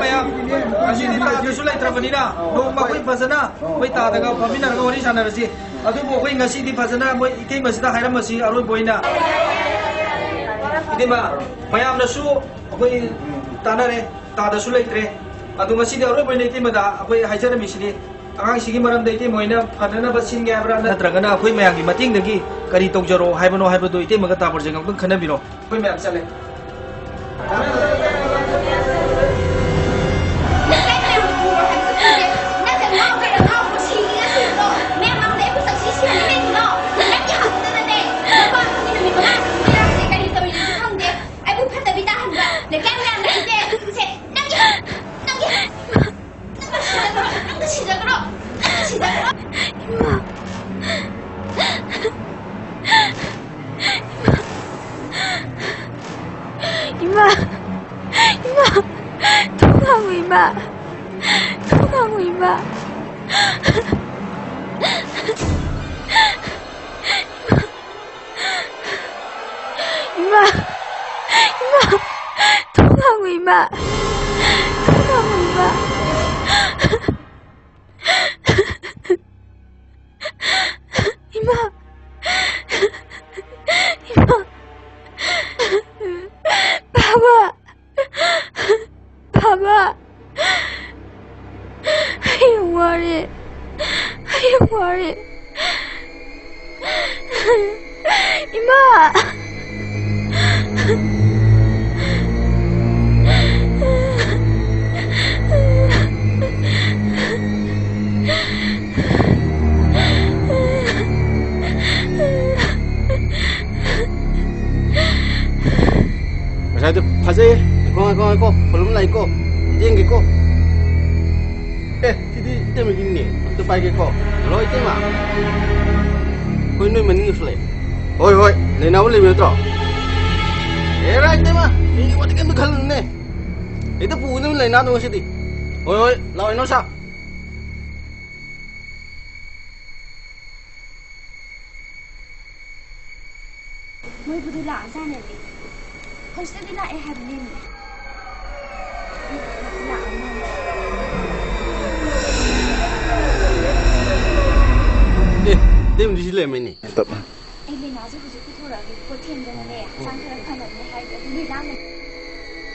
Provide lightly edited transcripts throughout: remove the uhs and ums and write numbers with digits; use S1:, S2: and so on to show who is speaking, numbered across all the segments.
S1: mayam asini ta da sulai trabanina no ma koi fazana koi ta daga famina daga wari sana rasi adu bo koi ngasi di fazana moi itei masida hairam masi aroi boina idima mayam na su koi tanare ta da sulai tre adu ngasi di aroi boina itei mada koi haijara misini angang sigi maram dai itei moina fanana basin ga bra natragana koi mayam gi mating dagi kari tokjaro haibano haibado itei maga ta borjeng ang khana biro koi mayam chale
S2: 이마, 통하고 이마, 통하고 이마. 이마, 통하고 이마, 통하고 이마. 이마, Papa, I am worried. I am worried. Ima.
S3: Saya tu pasal ko belum lah ko dia ko jadi dia begini tu pagi ko lo itu mah kau ini mending selesai hoi ni nak boleh betul right itu mah ini waktu kan bekal ni itu punya ni nak tu mesti hoi lawan no sah
S2: Moi betul lah sana ni. Kau sedih nak habis ni.
S3: dia mesti selesai ni
S4: Stop.
S2: Lena tu tu tu orang tu tiada mana ni. Sangkar kanan ni hai dia ni dah ni.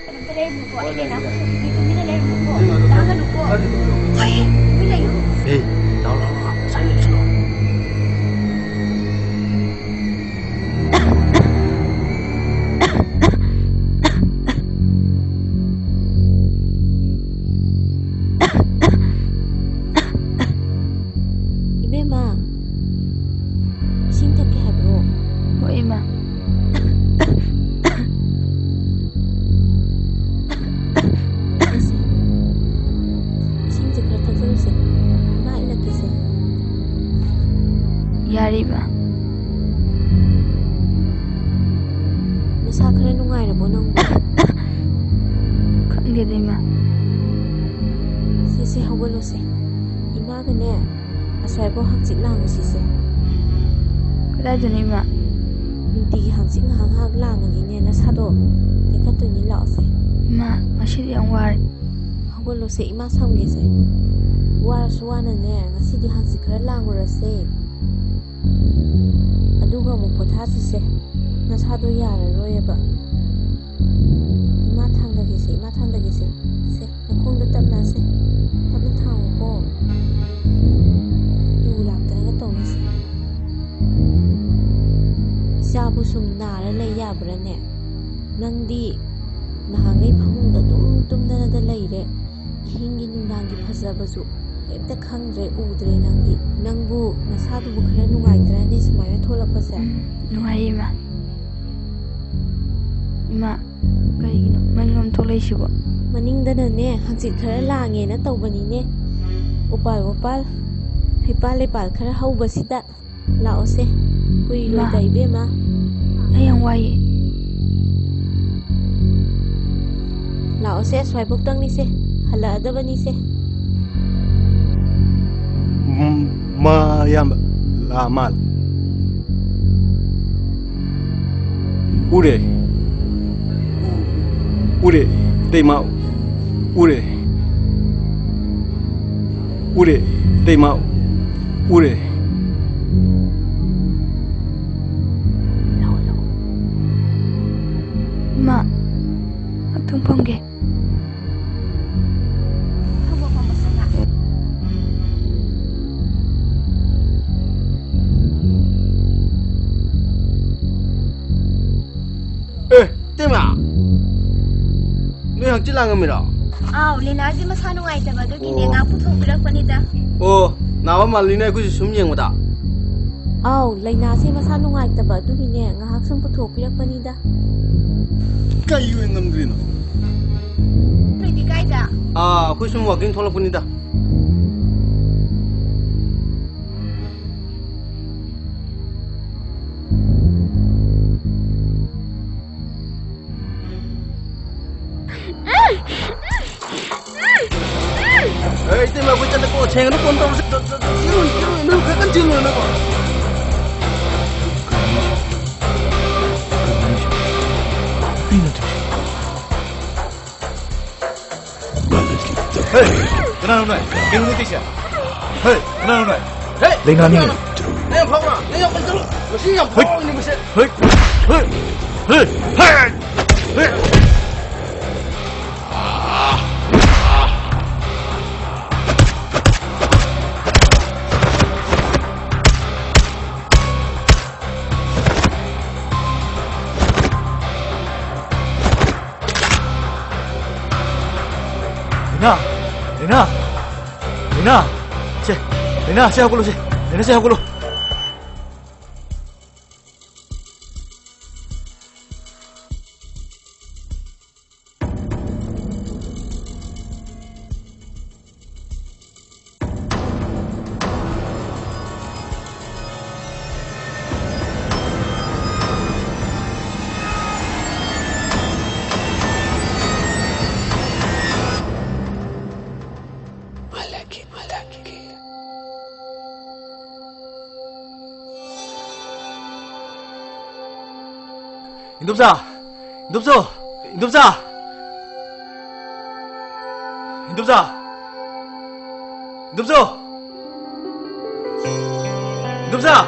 S2: Kita leh muka. Lena tu ni leh muka. Dah kan muka. Hei, ni leh.
S3: lau saya slow
S2: Yariba.
S5: Nasa kaya nungay na po nang
S2: Kang gede ma.
S5: Sisi hawalo se. Ima ka ne. Asway po hangsit lang mo sisi.
S2: Kada dun ima.
S5: Hindi hangsit nga hanghag lang ang inye nasa do. Ika to nila o se.
S2: Ma, masyadi ang wari.
S5: Hawalo se ima samge se. Wara suwa na ne. Ngasi di hangsit kaya lang mo se. Aduga mo pothasi se nasado yararoi ba ima thangdagi se se nakongda tapna se tapna thango ko yu laktana tongni se isabu sum nara lay yabra ne nangdi nahangai phamungda tumdana da leire hingi nundangi phajabasu Ita khangdre udre nangdi nangbu nasadubu khara nungaitra ni sumaya tholakpase
S2: Nungai ima. Ima, karigino maninom tholai-sibo.
S5: maningdana ne hangsit khara lange na tawbani ne upal haipal lepal khara haubasida laose kui loi dai bema
S2: Ayang waye.
S5: laose swaibuk tang ni se hala adabani se
S4: Mayam lamal. Ure. Tema. Ure.
S3: 우리 대마 우리
S2: Ma, magpangpangge. Habo pa masana.
S3: 대마 너 학질랑합니다.
S2: Linazi masano nga ita ba? Dugine nga putok bilang panita.
S3: 나와 말리네 그 숨영보다
S5: ꯑꯥꯎ ꯂꯥꯏꯅꯥꯁꯦ ꯃꯁꯥ ꯅꯨꯡꯉꯥꯏꯇꯕ ꯑꯗꯨꯒꯤꯅꯦ ꯉꯥꯏꯍꯥꯛ ꯁꯨꯝ ꯄꯨꯊꯣꯛꯄꯤꯔꯛꯄꯅꯤꯗ
S3: 까이유엔 놈들이노
S2: Pretty kaita.
S3: 그 숨 와긴 털어보니다 이때 막 붙잡는 거 쟁여놓고 온다고 찌르는 너 약간 찌르는 거
S1: 그나노나 개는 뜻이야 헤이 그나노나
S3: 헤이
S1: 레나니
S3: 내가 봐봐 내가 빨리 들어 너 신경 보고 있는 것이
S1: 헤이 헤이 헤이 헤이 레나, 레나, 하고로, 레나, 하고로. 인돔사! 인돔사! 인돔사! 인돔사! 인돔사! 인돔사!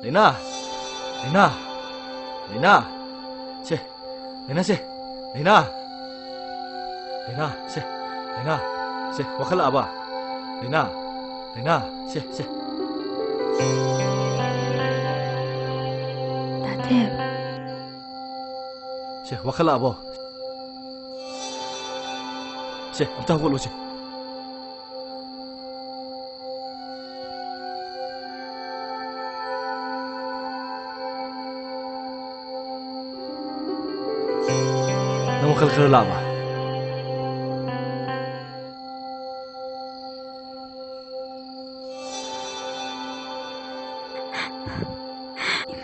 S1: 레나! 레나! 레나! 쟤! 레나 쟤! 레나! 레나 쟤! 레나 쟤! 와칼라 아바! 레나! 레나, 씨.
S2: Tatep.
S1: 씨, 와칼라 아버. 씨, 없다 하고 올로지. 너무 칼칼라 아바.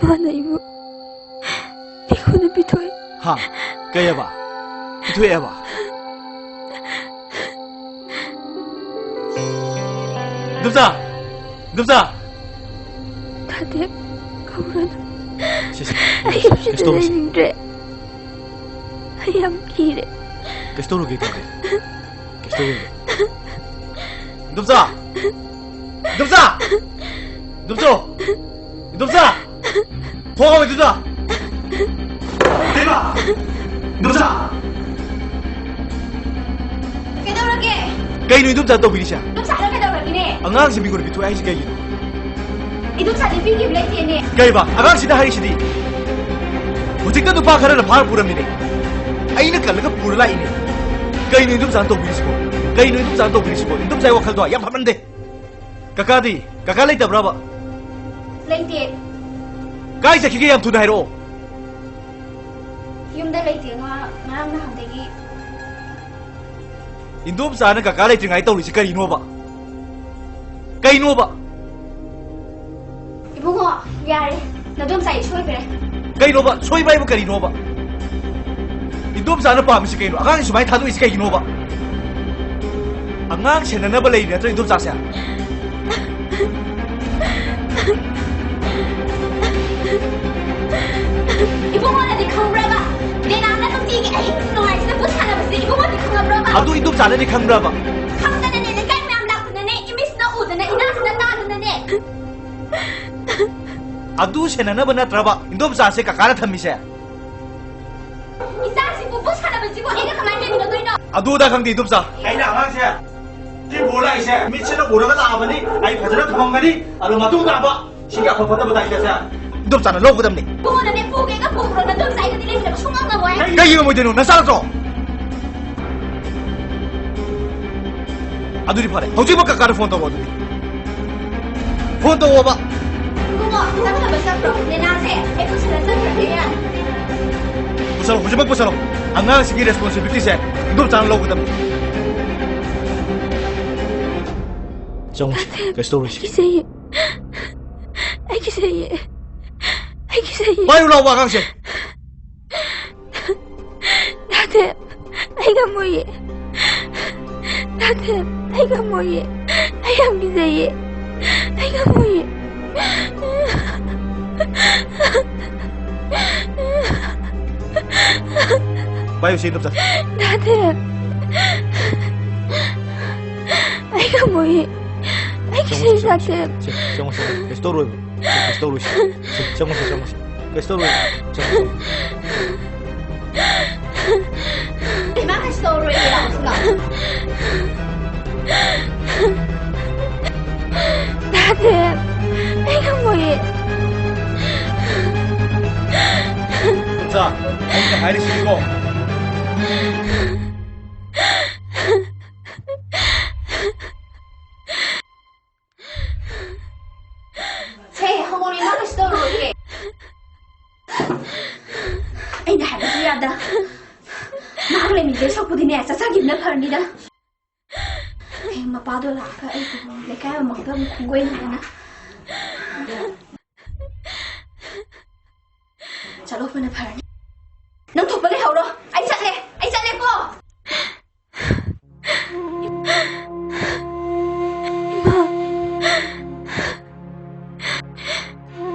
S2: Mana ibu? Ikaw na bitoy.
S1: Ha, kaya ba? Ituya ba? Dumsa! Dumsa!
S2: Tatep, kauran.
S1: 씨,
S2: Ayam siya na hindi. Ayam kire.
S1: Kesto로 기도해. Kesto로. dumsa! dumsa! dumso! dumsa! 포함해 두자. 대박. dumsa!
S2: Kadaurage!
S1: Kaino yung dumsa to bilisya.
S2: Dumsa na kadaurage ne.
S1: Angang si Bigor bito ay si kayo.
S2: Idumsa ni Pinky Blake ne.
S1: Kaya ba? Angang si Dahari si Di. Hujik na dupa ka na napahal puram nini. Ay nakalaga purala ini. Kaino yung dumsa to bilisya. Kaino yung dumsa to bilisya. Yung dumsa ay wakal doa. Yang pamande. Kakadi. Kakalay ta braba.
S2: Late.
S1: Kaya sa kikiyam tunay ro.
S2: Yumda late nga marang na handegi.
S1: Indum sana kakalay tingay tawli si kaino ba? Kaino ba?
S2: Ibu ko, yare. Nadumsa i-choy pere.
S1: Kaino ba? Soy ba yung kaino ba? Indum sana pa si kaino. Akang sumay tado si kaino ba? Angang siya na nabalay niya ito indum sa siya.
S2: Ibu ko na di kauraba. Di na na tong tigi ay
S1: ꯑꯗꯨ ꯏꯟꯗꯣꯝ ꯆꯥꯅꯗꯤ ꯈꯪꯕ꯭ꯔꯕ
S2: ꯈꯪꯗꯅꯅꯦ ꯂꯩꯀꯥꯏ ꯃꯌꯥꯝ ꯂꯥꯛꯇꯅꯅꯦ ꯏꯃꯤꯁꯅ ꯎꯗꯅ ꯏꯅꯥꯁꯤꯅ ꯇꯥꯗꯅꯅꯦ
S1: ꯑꯗꯨ ꯁꯦꯟꯅꯅꯕ ꯅꯠꯇ꯭ꯔꯕ ꯏꯟꯗꯣꯝ ꯆꯥꯁꯦ ꯀꯀꯥꯅ ꯊꯝꯃꯤꯁꯦ
S2: 이사시고 뭐 살아보지고 애가 가만히 있는 거도이노
S1: ꯑꯗꯨꯗ ꯈꯪꯗꯦ ꯏꯟꯗꯣꯝ ꯆꯥ ꯑꯩꯅ ꯑꯉꯥꯡꯁꯦ ꯁꯤ ꯕꯣꯜ ꯂꯥꯛꯏꯁꯦ ꯃꯤꯠꯁꯤꯅ ꯎꯔꯒ ꯂꯥꯛꯑꯕꯅꯤ ꯑꯩ ꯐꯖꯅ ꯊꯝꯃꯝꯒꯅꯤ ꯑꯗꯨ ꯃꯇꯨꯡ ꯇꯥꯕ ꯁꯤꯒꯤ ꯑꯐ ꯐꯠꯇꯕ 다이ꯁꯦ ꯏꯟꯗꯣꯝ ꯆꯥꯅ ꯂꯧꯒꯗꯕꯅꯤ
S2: 부모는 부개가 부부로는 좀 사이가 들리려고 숭앙나 뭐야
S1: ꯀꯩꯒꯤ ꯉꯝꯃꯣꯏꯗꯣꯏꯅꯣ ꯅꯆꯥꯅꯠꯇ꯭ꯔꯣ ꯑꯗꯨꯗꯤ ꯐꯔꯦ ꯍꯧꯖꯤꯛꯃꯛ ꯀꯀꯥꯗ ꯐꯣꯟ ꯇꯧꯕ ꯑꯗꯨꯗꯤ ꯐꯣꯟ ꯇꯧꯑꯣꯕ
S2: 부모 잠깐만 잡으러 내 나세 애프스는 잡으러야
S1: 부서로 hujibak 부서로 안강시기 레스폰시빌리티세 인도 짠 러거든 정시 레스토레이션
S5: 기세예. 기세예. 기세예.
S1: 빨리 올라와 강씨
S5: 나한테 아이가 뭐예? 나한테 아이가 뭐예? 아이가 기세예. 아이가 뭐예?
S1: 빨리 오시 인도 짠
S5: 나한테 아이가 뭐예? 아이 기세예 나한테
S1: 정시 레스토레이션 정시 레스토레이션
S2: 이만한 스토리라고 생각
S5: 나한테 아이가 뭐예?
S1: 자 오늘 하이리 시고
S2: 제 허물이 이만한 스토리 애나 할아버지 야다 막내 미제 속보디네 사사기나 파르니다 마빠도 라카 아이고 내가 먹다 공고에 나나 잘로 보내 파르니 넌 톡벌레 하우러 아이 잘래 뽀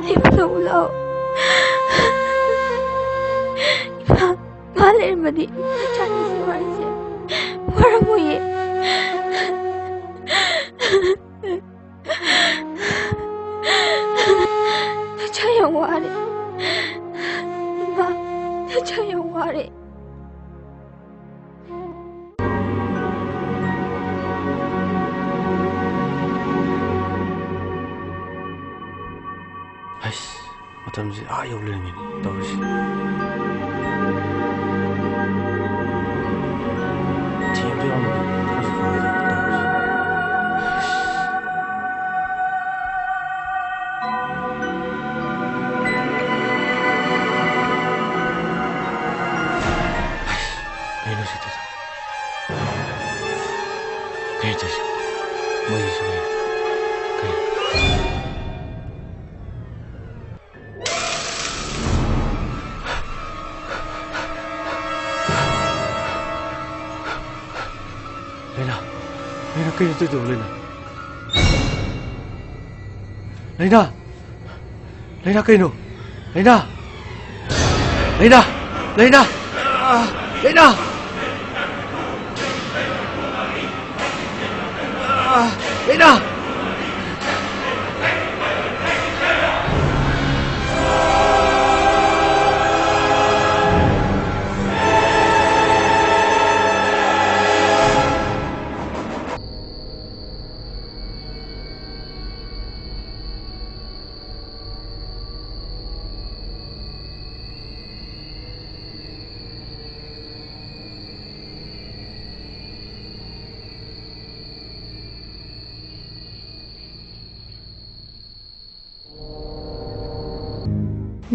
S5: 이모도 올라오. 이마 말일마디 찬이스 말이지. 뭐라 뭐예? 저 영화래. 이마 저 영화래.
S3: 아이씨, 어쩌면지 여울리는 떠오르시. TV도 안 보고 다시 보면서 떠오르시. 아이씨, 이놈 새끼다. 그래 자식, 뭐 이 소리야? 그래. 레이나 그냥 또 놀래나. 레이나 그냥 레이나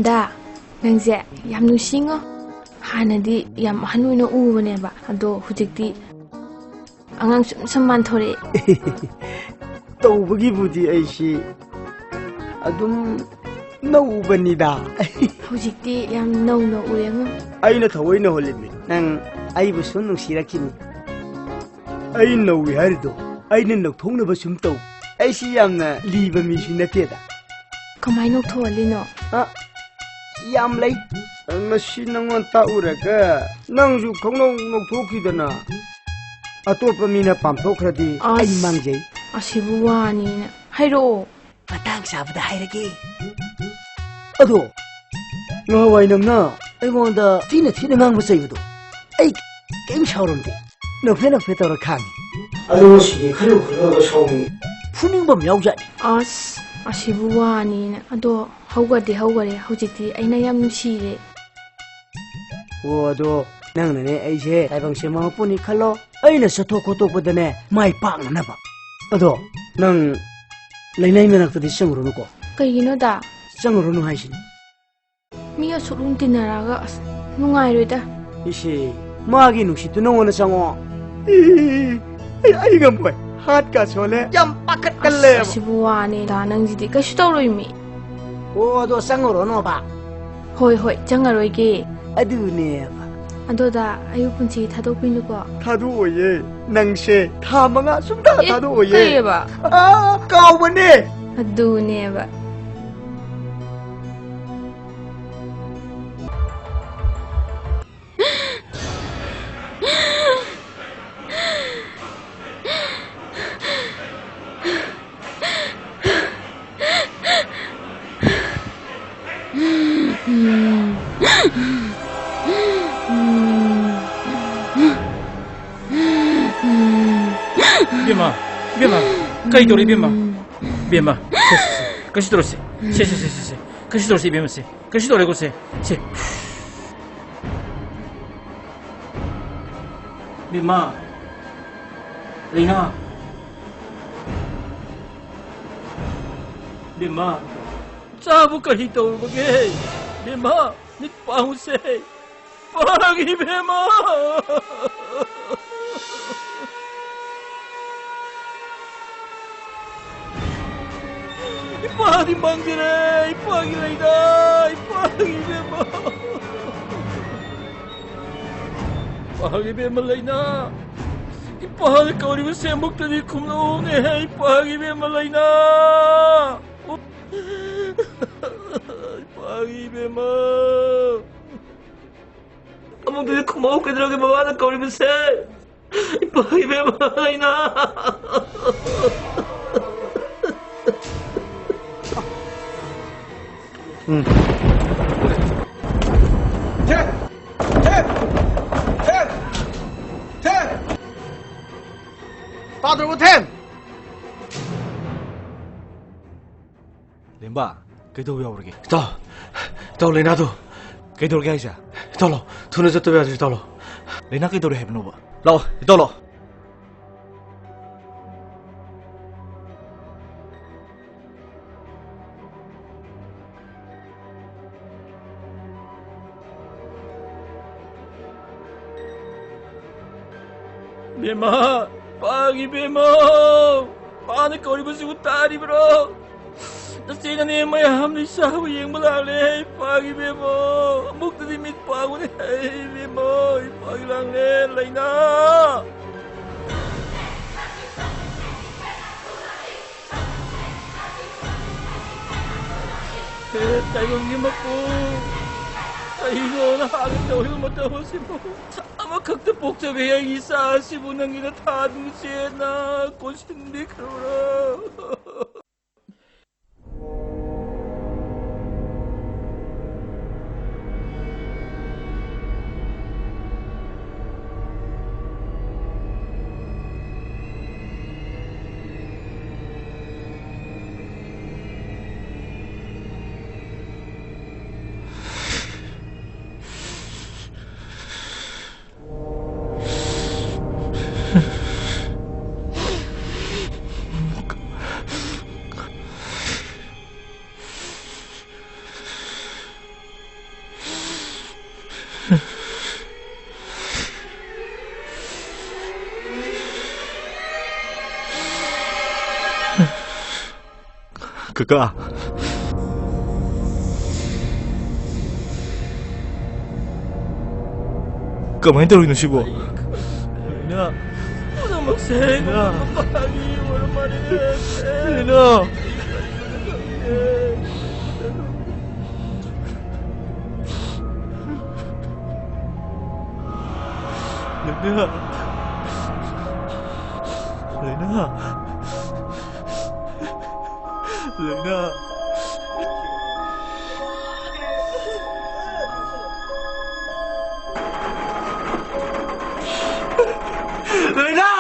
S4: 다 ꯅꯪꯁꯦ ꯌꯥꯝ ꯅꯨꯡꯁꯤꯉꯣ ꯍꯥꯟꯅꯗꯤ ꯌꯥꯝ ꯑꯍꯟ ꯑꯣꯏꯅ ꯎꯕꯅꯦꯕ ꯑꯗꯣ ꯍꯧꯖꯤꯛꯇꯤ ꯑꯉꯥꯡ ꯁꯨꯝ ꯃꯥꯟꯊꯣꯔꯛꯑꯦ
S6: ꯇꯧꯕꯒꯤꯕꯨꯗꯤ ꯑꯩꯁꯤ ꯑꯗꯨꯝ ꯅꯧꯕꯅꯤꯗ
S4: ꯍꯧꯖꯤꯛꯇꯤ ꯌꯥꯝ ꯅꯧꯅ ꯎꯔꯦꯉꯣ
S6: ꯑꯩꯅ ꯊꯑꯣꯏꯅ ꯍꯣꯜꯂꯤꯃꯤ ꯅꯪ ꯑꯩꯕꯨ ꯁꯨꯝ ꯅꯨꯡꯁꯤꯔꯛꯈꯤꯅꯤ ꯑꯩ ꯅꯧꯏ ꯍꯥꯏꯔꯤꯗꯣ ꯑꯩꯅ ꯅꯧꯊꯣꯛꯅꯕ ꯁꯨꯝ ꯇꯧ ꯑꯩꯁꯤ ꯌꯥꯝꯅ ꯂꯤꯕ ꯃꯤꯁꯨ ꯅꯠꯇꯦꯗ
S4: ꯀꯃꯥꯏꯅ ꯅꯣꯛꯊꯣꯛꯍꯜꯂꯤꯅꯣ
S6: ꯌꯥꯝ ꯂꯩ ꯉꯁꯤ ꯅꯪꯉꯣꯟ ꯇꯥꯛꯎꯔꯒ ꯅꯪꯁꯨ ꯈꯪꯅꯧ ꯅꯧꯊꯣꯛꯈꯤꯗꯅ ꯑꯇꯣꯞꯄ ꯃꯤꯅ ꯄꯥꯝꯊꯣꯛꯈ꯭ꯔꯗꯤ ꯑꯩ ꯃꯥꯡꯖꯩ
S4: ꯑꯁꯤꯕꯨ ꯋꯥꯅꯤꯅ ꯍꯥꯏꯔꯛꯑꯣ
S6: ꯃꯇꯥꯡ ꯆꯥꯕꯗ ꯍꯥꯏꯔꯒꯦ ꯑꯗꯣ ꯉꯍꯥꯟꯋꯥꯏ ꯅꯪꯅ ꯑꯩꯉꯣꯟꯗ ꯊꯤꯅ ꯉꯥꯡꯕ ꯆꯩꯕꯗꯣ ꯑꯩ ꯀꯩꯝ ꯁꯥꯎꯔꯝꯗꯦ ꯅꯣꯛꯐꯦ ꯇꯧꯔ ꯈꯥꯡꯉꯤ ꯑꯗꯣ ꯉꯁꯤꯗꯤ ꯈꯜꯂꯨꯔꯒ ꯁꯥꯎꯅꯤꯡꯉꯤ ꯐꯨꯅꯤꯡꯕ ꯑꯃ ꯌꯥꯎꯖꯥꯠꯅꯤ
S4: ꯑꯁ ꯑꯁꯤꯕꯨ ꯋꯥꯅꯤꯅ ꯑꯗꯣ ꯍꯧꯈꯔꯦ ꯍꯧꯖꯤꯛꯇꯤ ꯑꯩꯅ ꯌꯥꯝ ꯅꯨꯡꯁꯤꯔꯦ
S6: ꯑꯣ ꯑꯗꯣ ꯅꯪꯅꯅꯦ ꯑꯩꯁꯦ ꯇꯥꯏꯕꯪ ꯁꯦꯝꯃꯛꯄꯅꯤ ꯈꯜꯂꯣ ꯑꯩꯅ ꯆꯠꯊꯣꯛ ꯈꯣꯠꯇꯣꯛꯄꯗꯅꯦ ꯃꯥꯏ ꯄꯥꯛꯅꯅꯕ ꯑꯗꯣ ꯅꯪ ꯂꯩꯅꯥꯏ ꯃꯅꯥꯛꯇꯗꯤ ꯆꯪꯉꯨꯔꯅꯨꯀꯣ
S4: ꯀꯩꯒꯤꯅꯣꯗ
S6: ꯆꯪꯉꯨꯔꯅꯨ ꯍꯥꯏꯁꯤꯅꯤ
S4: ꯃꯤ ꯑꯁꯨꯛ ꯇꯤꯟꯅꯔꯒ ꯑꯁ ꯅꯨꯡꯉꯥꯏꯔꯣꯏꯗ
S6: 이씨 마기 눅시도 너원의 장어 아이 뭐야 핫가 솔레 ям 빠끗갈래
S4: ꯑꯁꯤꯕꯨ ꯋꯥꯅꯤꯗ ꯅꯪꯁꯤꯗꯤ ꯀꯩꯁꯨ ꯇꯧꯔꯣꯏꯃꯤ
S6: 오도 쌍으로 넣어봐
S4: ꯍꯣꯏ ꯆꯪꯉꯔꯣꯏꯒꯦ
S6: 아두네봐
S4: ꯑꯗꯣꯗ ꯑꯌꯨꯛ ꯄꯨꯟꯁꯤ ꯊꯥꯗꯣꯛꯄꯤꯅꯨꯀꯣ
S6: 다도오예 낭세 타망아 숨다 다도오예
S4: ꯀꯩꯑꯕ
S6: 아 까오버네
S4: ꯑꯗꯨꯅꯦꯕ
S1: Bema, kay dori Bema, kasi dorose, kasi dorose Bema se, kasi dori gose, se. Bema, Lina, Bema, sabu kahi tau bagay, Bema, nit pahu se, pagi Bema. Ipagi manggire, ipagi laida, ipagi Bema. Ipagi Bema laina. Ipagi kau ni sembuk tadi kumlong ipagi Bema laina. Ipagi Bema. Kamu tadi kumau ke dalam bawah kau ni besar. Ipagi Bema laina.
S3: Father with him.
S1: Lemba, kaido yaurage. Tao Lena do. Kaido gaisa. Tolo, thune jatto be aji tolo. Lena kaido re hebno ba. Lao, tolo. Bema, pagi Bema, paano kau ribu sibu tadi bro? Nasi nani maya hamni sahu yang melale, pagi Bema, mukti di mit pagu ni, Bema, pagi lang le, Laina. Tayo ng ako. Tayo na hagit daw yung matawa si mo. Sama kagtapok sa biyang isa si mo nang inatadong siya na kung hindi ka na. Kakak. Kamain taruhin na siya po. Lina. Wala magsay. Wala mapahagi. Wala marinig. Lina. Lina. Lena. Lena. Lena.